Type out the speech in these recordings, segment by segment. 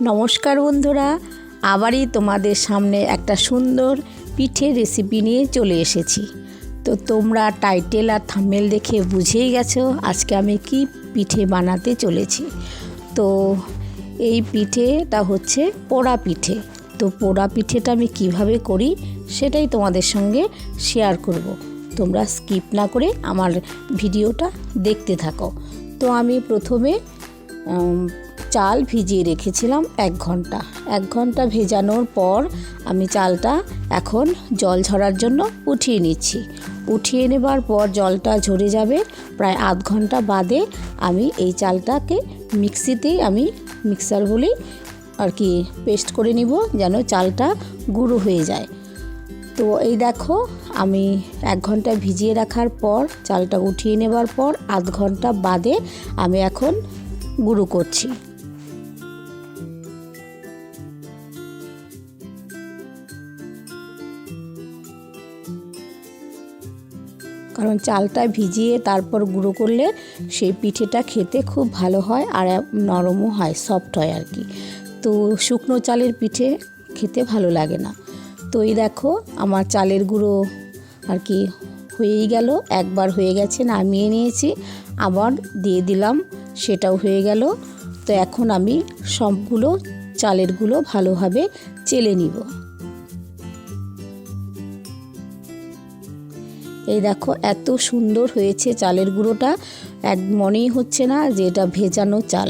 নমস্কার বন্ধুরা, আবারই তোমাদের সামনে একটা সুন্দর পিঠে রেসিপি নিয়ে চলে এসেছি। তো তোমরা টাইটেল আর থাম্বনেল দেখে বুঝেই গেছো আজকে আমি কি পিঠে বানাতে চলেছি। তো এই পিঠেটা হচ্ছে পোড়া পিঠে। তো পোড়া পিঠেটা আমি কিভাবে করি সেটাই তোমাদের সঙ্গে শেয়ার করব। তোমরা স্কিপ না করে আমার ভিডিওটা দেখতে থাকো। তো আমি প্রথমে চাল ভিজিয়ে রেখেছিলাম 1 ঘন্টা। 1 ঘন্টা ভেজানোর পর আমি চালটা এখন জল ঝরার জন্য উঠিয়ে নিচ্ছি। উঠিয়ে নেবার পর জলটা ঝরে যাবে, প্রায় আধ ঘন্টা বাদে আমি এই চালটাকে মিক্সিতেই মিক্সার বলি আর কি পেস্ট করে নিব, যেন চালটা গুঁড়ো হয়ে যায়। তো এই দেখো আমি 1 ঘন্টা ভিজিয়ে রাখার পর চালটা উঠিয়ে নেবার পর আধ ঘন্টা বাদে আমি এখন গুঁড়ো করছি। কারণ চালটা ভিজিয়ে তারপর গুঁড়ো করলে সেই পিঠেটা খেতে খুব ভালো হয় আর নরমও হয়, সফট হয় আর কি। তো শুকনো চালের পিঠে খেতে ভালো লাগে না। তো এই দেখো আমার চালের গুঁড়ো আর কি হয়েই গেল, একবার হয়ে গেছে, নামিয়ে নিয়েছি, আবার দিয়ে দিলাম, সেটাও হয়ে গেল। তো এখন আমি সবগুলো চালের গুঁড়ো ভালোভাবে চেলে নিব। এই দেখো এত সুন্দর হয়েছে চালের গুঁড়োটা, মনেই হচ্ছে না যে এটা ভেজানো চাল।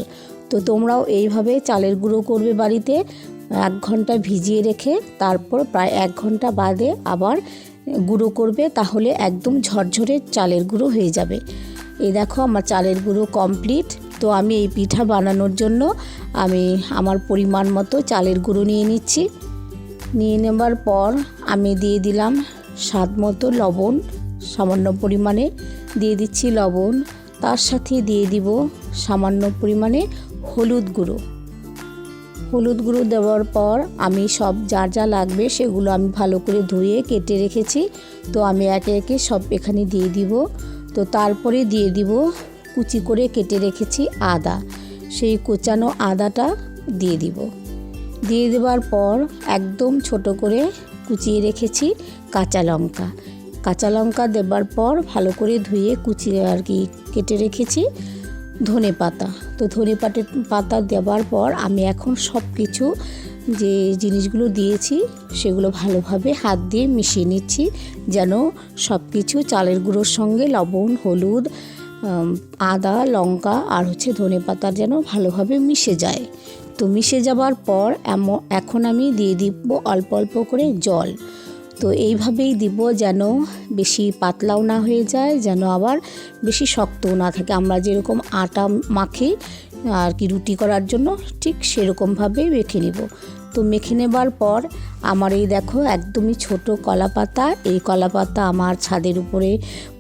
তো তোমরাও এইভাবে চালের গুঁড়ো করবে বাড়িতে, 1 ঘন্টা ভিজিয়ে রেখে তারপর প্রায় 1 ঘন্টা বাদে আবার গুঁড়ো করবে, তাহলে একদম ঝরঝরে চালের গুঁড়ো হয়ে যাবে। এই দেখো আমার চালের গুঁড়ো কমপ্লিট। তো আমি এই পিঠা বানানোর জন্য আমি আমার পরিমাণ মতো চালের গুঁড়ো নিয়ে নিচ্ছি। নিয়ে নেবার পর আমি দিয়ে দিলাম স্বাদ মতো লবণ, সামান্য পরিমাণে দিয়ে দিচ্ছি লবণ। তার সাথে দিয়ে দিব সামান্য পরিমাণে হলুদ গুঁড়ো। হলুদ গুঁড়ো দেওয়ার পর আমি সব যা যা লাগবে সেগুলো আমি ভালো করে ধুয়ে কেটে রেখেছি। তো আমি একে একে সব এখানে দিয়ে দিব। তো তারপরে দিয়ে দিব কুচি করে কেটে রেখেছি আদা, সেই কোচানো আদাটা দিয়ে দিব। দিয়ে দেওয়ার পর একদম ছোট করে কুচিয়ে রেখেছি কাঁচা লঙ্কা। কাঁচা লঙ্কা দেবার পর ভালো করে ধুয়ে কুচিয়ে আর কি কেটে রেখেছি ধনে পাতা। তো ধনে পাতা দেওয়ার পর আমি এখন সব কিছু যে জিনিসগুলো দিয়েছি সেগুলো ভালোভাবে হাত দিয়ে মিশিয়ে নিচ্ছি, যেন সব কিছু চালের গুঁড়োর সঙ্গে লবণ, হলুদ, আদা, লঙ্কা আর ধনে পাতা যেন ভালোভাবে মিশে যায়। তো মিশে যাবার পর এখন আমি দিয়ে দিব অল্প অল্প করে জল। তো এইভাবেই দিব, যেন বেশি পাতলাও না হয়ে যায়, যেন আবার বেশি শক্তও না থাকে। আমরা যেরকম আটা মাখি আর কি রুটি করার জন্য, ঠিক সেরকমভাবে মেখে নিব। তো মেখে নেবার পর আমার এই দেখো একদমই ছোট কলা পাতা, এই কলা পাতা আমার ছাদের উপরে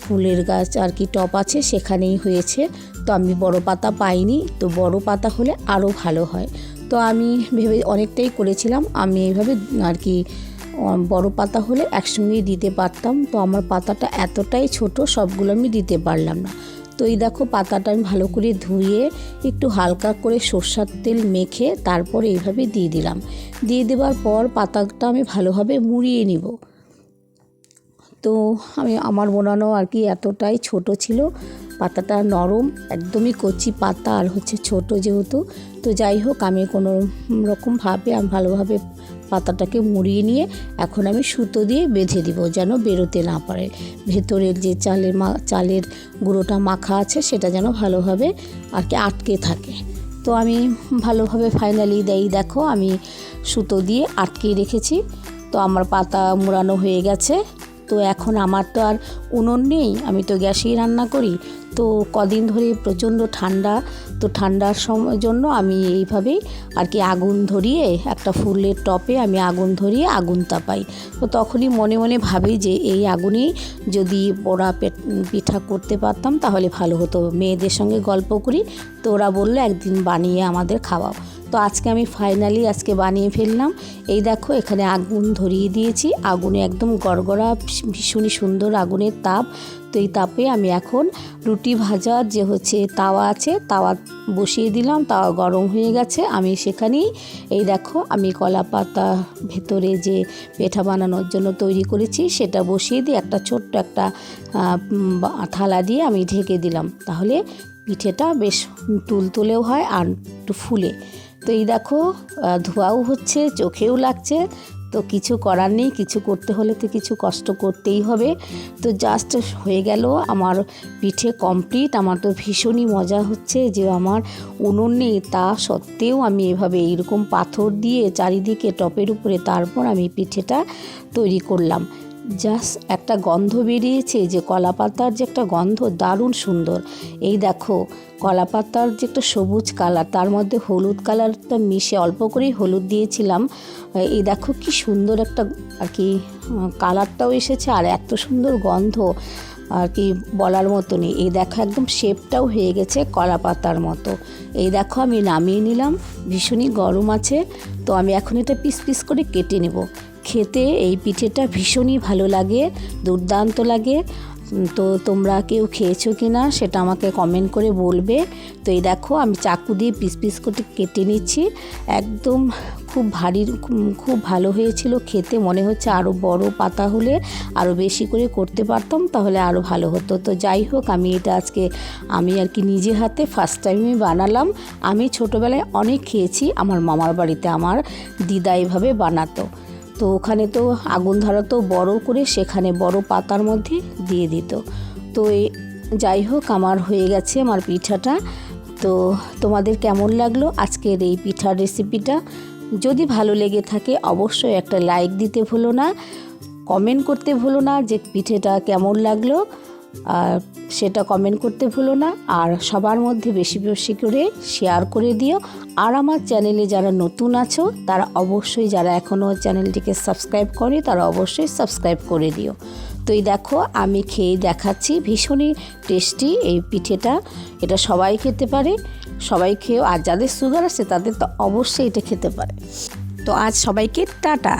ফুলের গাছ আর কি টব আছে, সেখানেই হয়েছে। তো আমি বড় পাতা পাইনি, তো বড় পাতা হলে আরও ভালো হয়। তো আমি ভেবে অনেকটাই করেছিলাম, আমি এইভাবে আর কি বড় পাতা হলে একসঙ্গেই দিতে পারতাম। তো আমার পাতাটা এতটাই ছোট, সবগুলো আমি দিতে পারলাম না। তো এই দেখো পাতাটা আমি ভালো করে ধুয়ে একটু হালকা করে সরষের তেল মেখে তারপর এইভাবে দিয়ে দিলাম। দিয়ে দেওয়ার পর পাতাটা আমি ভালোভাবে মুড়িয়ে নিব। তো আমার বোনানো আর কি এতটাই ছোট ছিল, পাতাটা নরম, একদমই কচি পাতা আর ছোট যেহেতু। তো যাই হোক, আমি কোনো রকমভাবে আমি ভালোভাবে পাতাটাকে মুড়িয়ে নিয়ে এখন আমি সুতো দিয়ে বেঁধে দিব, যেন বেরোতে না পারে। ভেতরের যে চালের গুঁড়োটা মাখা আছে সেটা যেন ভালোভাবে আর কি আটকে থাকে। তো আমি ভালোভাবে ফাইনালি দেখো আমি সুতো দিয়ে আটকে রেখেছি। তো আমার পাতা মোড়ানো হয়ে গেছে। তো এখন আমার তো আর উনুন নেই, আমি তো গ্যাসেই রান্না করি। তো কদিন ধরে প্রচণ্ড ঠান্ডা, তো ঠান্ডার জন্য আমি এইভাবেই আর কি আগুন ধরিয়ে একটা ফুলের টপে আমি আগুন ধরিয়ে আগুন তাপাই। তো তখনই মনে মনে ভাবি যে এই আগুনেই যদি পোড়া পিঠা করতে পারতাম তাহলে ভালো হতো। মেয়েদের সঙ্গে গল্প করি, তো ওরা বললো একদিন বানিয়ে আমাদের খাওয়াও। তো আজকে আমি ফাইনালি আজকে বানিয়ে ফেললাম। এই দেখো এখানে আগুন ধরিয়ে দিয়েছি, আগুনে একদম গড়গড়া ভীষণই সুন্দর আগুনের তাপ। তো এই তাপে আমি এখন রুটি ভাজার যে হচ্ছে তাওয়া আছে, তাওয়া বসিয়ে দিলাম। তাওয়া গরম হয়ে গেছে, আমি সেখানেই এই দেখো আমি কলা পাতা ভেতরে যে পেঠা বানানোর জন্য তৈরি করেছি সেটা বসিয়ে দিয়ে একটা ছোট্ট একটা থালা দিয়ে আমি ঢেকে দিলাম, তাহলে পিঠেটা বেশ তুলতুলেও হয় আর একটু ফুলে। তো এই দেখো ধোঁয়াও হচ্ছে, চোখেও লাগছে, তো কিছু করার নেই, কিছু করতে হলে তো কিছু কষ্ট করতেই হবে। তো জাস্ট হয়ে গেল আমার পিঠে কমপ্লিট। আমার তো ভীষণই মজা হচ্ছে যে আমার উনুন নেই, তা সত্ত্বেও আমি এভাবে এইরকম পাথর দিয়ে চারিদিকে টপের উপরে তারপর আমি পিঠেটা তৈরি করলাম। জাস্ট একটা গন্ধ বেরিয়েছে যে কলা পাতার যে একটা গন্ধ, দারুণ সুন্দর। এই দেখো কলা পাতার যে একটা সবুজ কালার, তার মধ্যে হলুদ কালারটা মিশে অল্প করেই হলুদ দিয়েছিলাম। এই দেখো কি সুন্দর একটা আর কি কালারটাও এসেছে, আর এত সুন্দর গন্ধ আর কি বলার মতো নেই। এই দেখো একদম শেপটাও হয়ে গেছে কলা পাতার মতো। এই দেখো আমি নামিয়ে নিলাম, ভীষণই গরম আছে। তো আমি এখন এটা পিস পিস করে কেটে নেব। খেতে এই পিঠেটা ভীষণই ভালো লাগে, দুর্দান্ত লাগে। তো তোমরা কেউ খেয়েছো কি না সেটা আমাকে কমেন্ট করে বলবে। তো এই দেখো আমি চাকু দিয়ে পিস পিস করে কেটে নিচ্ছি, একদম খুব ভারী, খুব ভালো হয়েছিল খেতে। মনে হচ্ছে আরও বড় পাতা হলে আরও বেশি করে করতে পারতাম, তাহলে আরও ভালো হতো। তো যাই হোক আমি এটা আজকে আমি আর কি নিজে হাতে ফার্স্ট টাইমে বানালাম। আমি ছোটোবেলায় অনেক খেয়েছি, আমার মামার বাড়িতে আমার দিদা এভাবে বানাতো। তো ওখানে তো আগুন ধরাতো বড় করে, সেখানে বড় পাতার মধ্যে দিয়ে দিত। তো যাই হোক আমার হয়ে গেছে আমার পিঠাটা। তো তোমাদের কেমন লাগলো আজকের এই পিঠার রেসিপিটা? যদি ভালো লেগে থাকে অবশ্যই একটা লাইক দিতে ভুলো না, কমেন্ট করতে ভুলো না যে পিঠেটা কেমন লাগলো, আর সেটা কমেন্ট করতে ভুলো না। আর সবার মধ্যে বেশি বেশি করে শেয়ার করে দিও। আর আমার চ্যানেলে যারা নতুন আছো তারা অবশ্যই, যারা এখনও চ্যানেলটিকে সাবস্ক্রাইব করে তারা অবশ্যই সাবস্ক্রাইব করে দিও। তো এই দেখো আমি খেয়ে দেখাচ্ছি, ভীষণই টেস্টি এই পিঠেটা। এটা সবাই খেতে পারে, সবাই খেয়েও, আর যাদের সুগার আছে তাদের তো অবশ্যই এটা খেতে পারে। তো আজ সবাইকে টাটা।